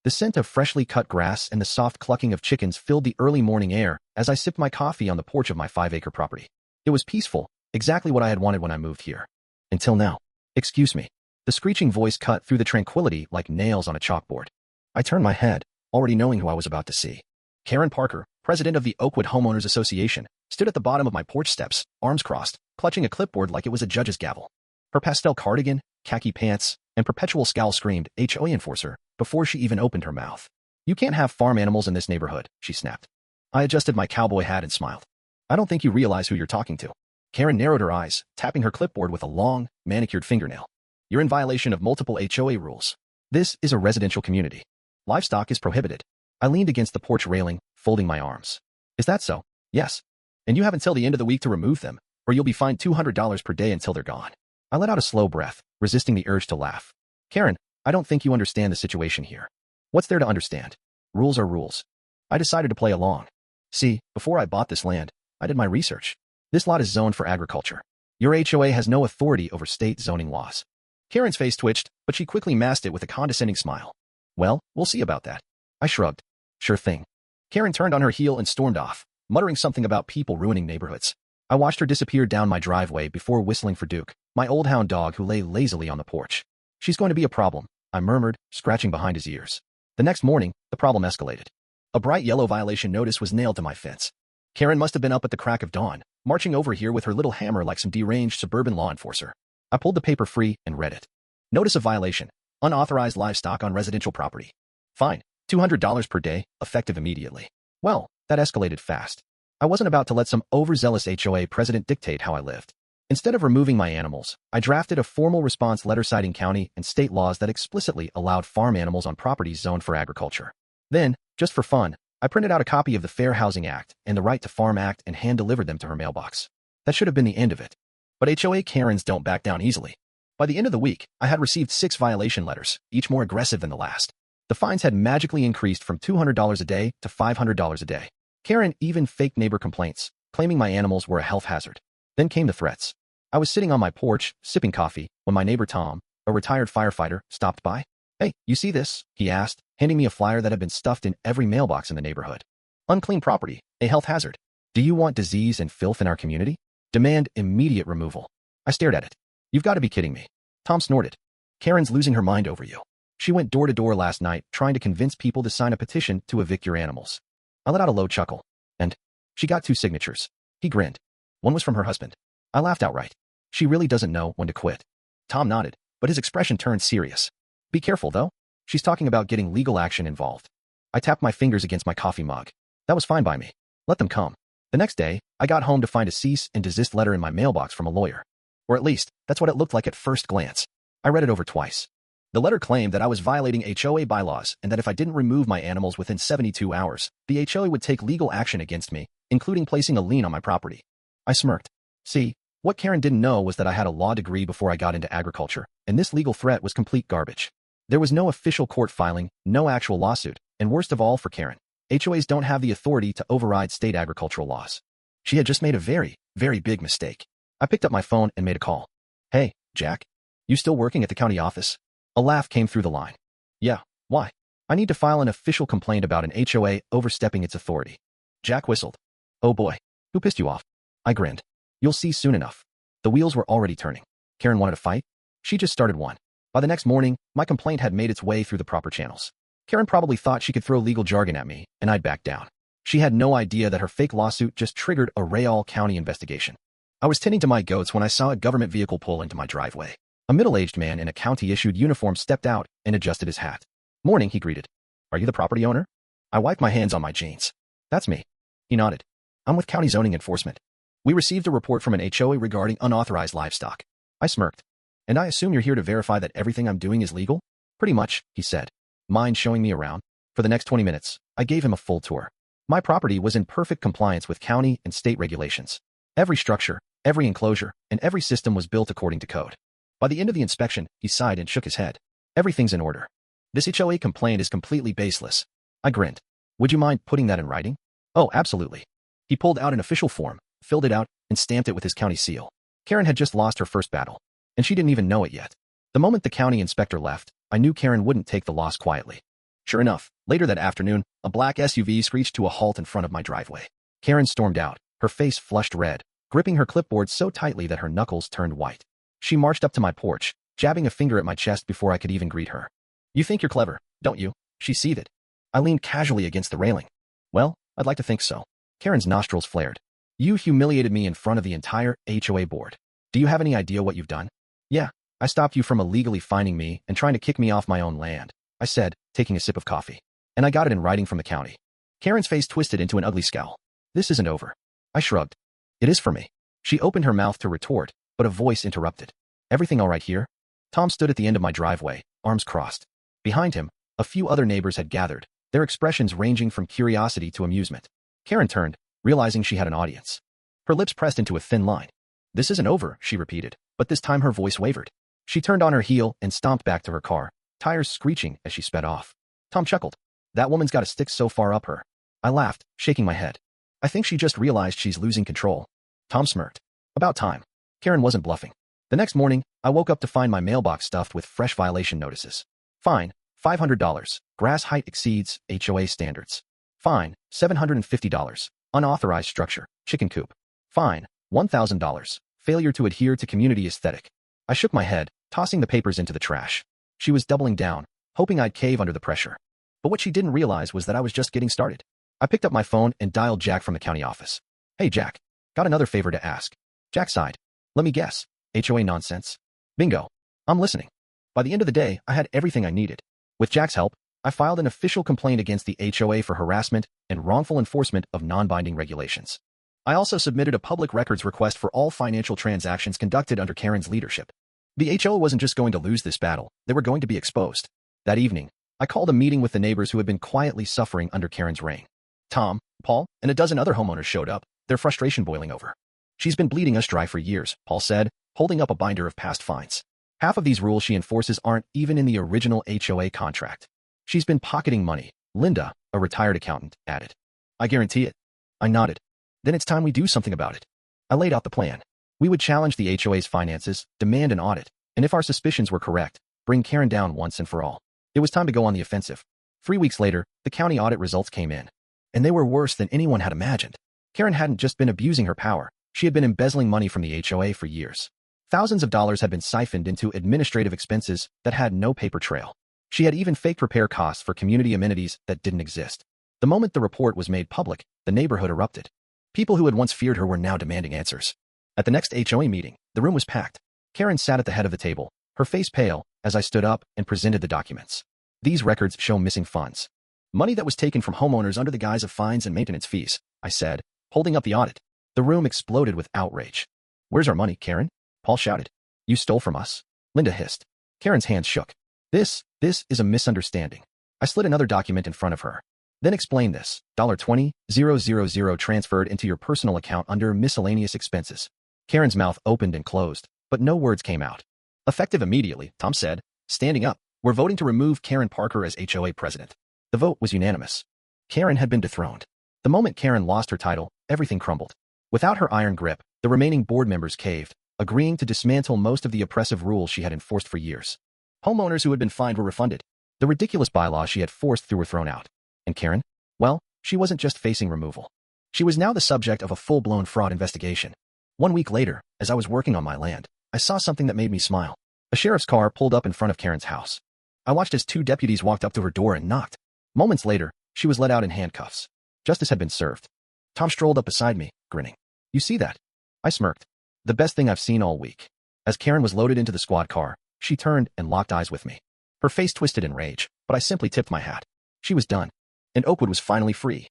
The scent of freshly cut grass and the soft clucking of chickens filled the early morning air as I sipped my coffee on the porch of my 5-acre property. It was peaceful, exactly what I had wanted when I moved here. Until now. Excuse me. The screeching voice cut through the tranquility like nails on a chalkboard. I turned my head, already knowing who I was about to see. Karen Parker, president of the Oakwood Homeowners Association, stood at the bottom of my porch steps, arms crossed, clutching a clipboard like it was a judge's gavel. Her pastel cardigan, khaki pants, and perpetual scowl screamed, HOA enforcer, before she even opened her mouth. You can't have farm animals in this neighborhood, she snapped. I adjusted my cowboy hat and smiled. I don't think you realize who you're talking to. Karen narrowed her eyes, tapping her clipboard with a long, manicured fingernail. You're in violation of multiple HOA rules. This is a residential community. Livestock is prohibited. I leaned against the porch railing, folding my arms. Is that so? Yes. And you have until the end of the week to remove them, or you'll be fined $200 per day until they're gone. I let out a slow breath, resisting the urge to laugh. Karen, I don't think you understand the situation here. What's there to understand? Rules are rules. I decided to play along. See, before I bought this land, I did my research. This lot is zoned for agriculture. Your HOA has no authority over state zoning laws. Karen's face twitched, but she quickly masked it with a condescending smile. Well, we'll see about that. I shrugged. Sure thing. Karen turned on her heel and stormed off, muttering something about people ruining neighborhoods. I watched her disappear down my driveway before whistling for Duke, my old hound dog who lay lazily on the porch. She's going to be a problem, I murmured, scratching behind his ears. The next morning, the problem escalated. A bright yellow violation notice was nailed to my fence. Karen must have been up at the crack of dawn, marching over here with her little hammer like some deranged suburban law enforcer. I pulled the paper free and read it. Notice of violation. Unauthorized livestock on residential property. Fine. $200 per day, effective immediately. Well, that escalated fast. I wasn't about to let some overzealous HOA president dictate how I lived. Instead of removing my animals, I drafted a formal response letter citing county and state laws that explicitly allowed farm animals on properties zoned for agriculture. Then, just for fun, I printed out a copy of the Fair Housing Act and the Right to Farm Act and hand-delivered them to her mailbox. That should have been the end of it. But HOA Karens don't back down easily. By the end of the week, I had received 6 violation letters, each more aggressive than the last. The fines had magically increased from $200 a day to $500 a day. Karen even faked neighbor complaints, claiming my animals were a health hazard. Then came the threats. I was sitting on my porch, sipping coffee, when my neighbor Tom, a retired firefighter, stopped by. Hey, you see this? He asked, handing me a flyer that had been stuffed in every mailbox in the neighborhood. Unclean property, a health hazard. Do you want disease and filth in our community? Demand immediate removal. I stared at it. You've got to be kidding me. Tom snorted. Karen's losing her mind over you. She went door to door last night trying to convince people to sign a petition to evict your animals. I let out a low chuckle. And she got 2 signatures. He grinned. One was from her husband. I laughed outright. She really doesn't know when to quit. Tom nodded, but his expression turned serious. Be careful, though. She's talking about getting legal action involved. I tapped my fingers against my coffee mug. That was fine by me. Let them come. The next day, I got home to find a cease and desist letter in my mailbox from a lawyer. Or at least, that's what it looked like at first glance. I read it over twice. The letter claimed that I was violating HOA bylaws and that if I didn't remove my animals within 72 hours, the HOA would take legal action against me, including placing a lien on my property. I smirked. See, what Karen didn't know was that I had a law degree before I got into agriculture, and this legal threat was complete garbage. There was no official court filing, no actual lawsuit, and worst of all for Karen, HOAs don't have the authority to override state agricultural laws. She had just made a very, very big mistake. I picked up my phone and made a call. Hey, Jack. You still working at the county office? A laugh came through the line. Yeah, why? I need to file an official complaint about an HOA overstepping its authority. Jack whistled. Oh boy, who pissed you off? I grinned. You'll see soon enough. The wheels were already turning. Karen wanted a fight? She just started one. By the next morning, my complaint had made its way through the proper channels. Karen probably thought she could throw legal jargon at me, and I'd back down. She had no idea that her fake lawsuit just triggered a Rayall County investigation. I was tending to my goats when I saw a government vehicle pull into my driveway. A middle-aged man in a county-issued uniform stepped out and adjusted his hat. Morning, he greeted. Are you the property owner? I wiped my hands on my jeans. That's me. He nodded. I'm with county zoning enforcement. We received a report from an HOA regarding unauthorized livestock. I smirked. And I assume you're here to verify that everything I'm doing is legal? Pretty much, he said. Mind showing me around? For the next 20 minutes, I gave him a full tour. My property was in perfect compliance with county and state regulations. Every structure, every enclosure, and every system was built according to code. By the end of the inspection, he sighed and shook his head. Everything's in order. This HOA complaint is completely baseless. I grinned. Would you mind putting that in writing? Oh, absolutely. He pulled out an official form, filled it out, and stamped it with his county seal. Karen had just lost her first battle, and she didn't even know it yet. The moment the county inspector left, I knew Karen wouldn't take the loss quietly. Sure enough, later that afternoon, a black SUV screeched to a halt in front of my driveway. Karen stormed out, her face flushed red, gripping her clipboard so tightly that her knuckles turned white. She marched up to my porch, jabbing a finger at my chest before I could even greet her. "You think you're clever, don't you?" she seethed. I leaned casually against the railing. "Well, I'd like to think so." Karen's nostrils flared. "You humiliated me in front of the entire HOA board. Do you have any idea what you've done?" "Yeah, I stopped you from illegally finding me and trying to kick me off my own land," I said, taking a sip of coffee. "And I got it in writing from the county." Karen's face twisted into an ugly scowl. "This isn't over." I shrugged. "It is for me." She opened her mouth to retort, but a voice interrupted. "Everything all right here?" Tom stood at the end of my driveway, arms crossed. Behind him, a few other neighbors had gathered, their expressions ranging from curiosity to amusement. Karen turned, realizing she had an audience. Her lips pressed into a thin line. "This isn't over," she repeated, but this time her voice wavered. She turned on her heel and stomped back to her car, tires screeching as she sped off. Tom chuckled. "That woman's got a stick so far up her." I laughed, shaking my head. "I think she just realized she's losing control." Tom smirked. "About time." Karen wasn't bluffing. The next morning, I woke up to find my mailbox stuffed with fresh violation notices. Fine, $500. Grass height exceeds HOA standards. Fine, $750. Unauthorized structure, chicken coop. Fine, $1,000. Failure to adhere to community aesthetic. I shook my head, tossing the papers into the trash. She was doubling down, hoping I'd cave under the pressure. But what she didn't realize was that I was just getting started. I picked up my phone and dialed Jack from the county office. "Hey, Jack. Got another favor to ask." Jack sighed. "Let me guess. HOA nonsense?" "Bingo. I'm listening." By the end of the day, I had everything I needed. With Jack's help, I filed an official complaint against the HOA for harassment and wrongful enforcement of non-binding regulations. I also submitted a public records request for all financial transactions conducted under Karen's leadership. The HOA wasn't just going to lose this battle, they were going to be exposed. That evening, I called a meeting with the neighbors who had been quietly suffering under Karen's reign. Tom, Paul, and a dozen other homeowners showed up, their frustration boiling over. "She's been bleeding us dry for years," Paul said, holding up a binder of past fines. "Half of these rules she enforces aren't even in the original HOA contract. She's been pocketing money," Linda, a retired accountant, added. "I guarantee it." I nodded. "Then it's time we do something about it." I laid out the plan. We would challenge the HOA's finances, demand an audit, and if our suspicions were correct, bring Karen down once and for all. It was time to go on the offensive. 3 weeks later, the county audit results came in. And they were worse than anyone had imagined. Karen hadn't just been abusing her power, she had been embezzling money from the HOA for years. Thousands of dollars had been siphoned into administrative expenses that had no paper trail. She had even faked repair costs for community amenities that didn't exist. The moment the report was made public, the neighborhood erupted. People who had once feared her were now demanding answers. At the next HOA meeting, the room was packed. Karen sat at the head of the table, her face pale, as I stood up and presented the documents. "These records show missing funds. Money that was taken from homeowners under the guise of fines and maintenance fees," I said, holding up the audit. The room exploded with outrage. "Where's our money, Karen?" Paul shouted. "You stole from us," Linda hissed. Karen's hands shook. This is a misunderstanding." I slid another document in front of her. "Then explain this. $20,000 transferred into your personal account under miscellaneous expenses." Karen's mouth opened and closed, but no words came out. "Effective immediately," Tom said, standing up. "We're voting to remove Karen Parker as HOA president." The vote was unanimous. Karen had been dethroned. The moment Karen lost her title, everything crumbled. Without her iron grip, the remaining board members caved, agreeing to dismantle most of the oppressive rules she had enforced for years. Homeowners who had been fined were refunded. The ridiculous bylaws she had forced through were thrown out. And Karen? Well, she wasn't just facing removal. She was now the subject of a full-blown fraud investigation. 1 week later, as I was working on my land, I saw something that made me smile. A sheriff's car pulled up in front of Karen's house. I watched as 2 deputies walked up to her door and knocked. Moments later, she was let out in handcuffs. Justice had been served. Tom strolled up beside me, grinning. "You see that?" I smirked. "The best thing I've seen all week." As Karen was loaded into the squad car, she turned and locked eyes with me. Her face twisted in rage, but I simply tipped my hat. She was done. And Oakwood was finally free.